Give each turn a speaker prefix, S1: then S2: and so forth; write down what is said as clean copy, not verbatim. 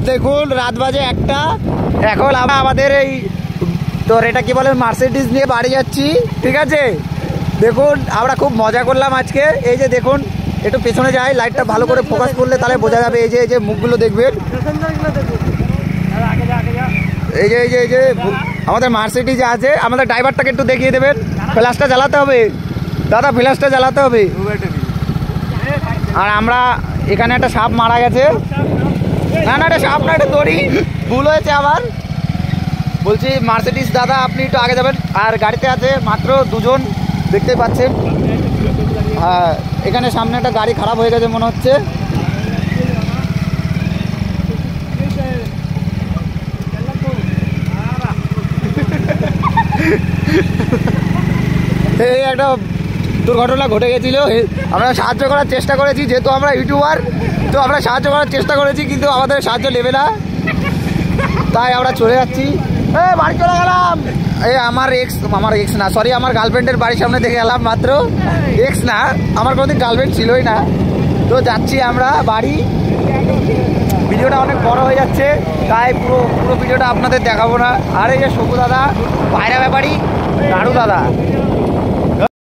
S1: দেখুন রাত বাজে 1টা। এখন আমরা আমাদের এই তোর এটা কি বলে মার্সিডিজ নিয়ে বাড়ি যাচ্ছি, ঠিক আছে। দেখুন আমরা খুব মজা করলাম আজকে। এই যে দেখুন একটু পেছনে যাই, লাইটটা ভালো করে ফোকাস করলে তাহলে বোঝা যাবে। এই যে মুখগুলো দেখবেন, এই যে আমাদের মার্সিডিজ আছে। আমাদের ড্রাইভারটাকে একটু দেখিয়ে দেবেন। ফ্ল্যাশটা জ্বালাতে হবে দাদা, ফ্ল্যাশটা জ্বালাতে হবে। আর আমরা এখানে একটা সাপ মারা গেছে। না এটা সাপ না, এটা দড়ি, ভুল হয়েছে আবার। বলছি মার্সিডিজ দাদা আপনি একটু আগে যাবেন। আর গাড়িতে আছে মাত্র 2 জন, দেখতেই পাচ্ছেন। হ্যাঁ, এখানে সামনে একটা গাড়ি খারাপ হয়ে গেছে মনে হচ্ছে। এই একটা দুর্ঘটনা ঘটে গেছিল। আমরা সাহায্য করার চেষ্টা করেছি, যেহেতু আমরা ইউটিউবার, তো আমরা সাহায্য করার চেষ্টা করেছি, কিন্তু আমাদের সাহায্য নেবে না, তাই আমরা চলে যাচ্ছি। বাড়ি চলে গেলাম। এই আমার এক্স না, সরি, আমার গার্লফ্রেন্ডের বাড়ির সামনে দেখে গেলাম মাত্র। এক্স না, আমার কোনোদিন গার্লফ্রেন্ড ছিলই না। তো যাচ্ছি আমরা বাড়ি। ভিডিওটা অনেক বড় হয়ে যাচ্ছে, তাই পুরো ভিডিওটা আপনাদের দেখাবো না। আর এই যে সবু দাদা, পায়রা ব্যাপারী, নাড়ু দাদা,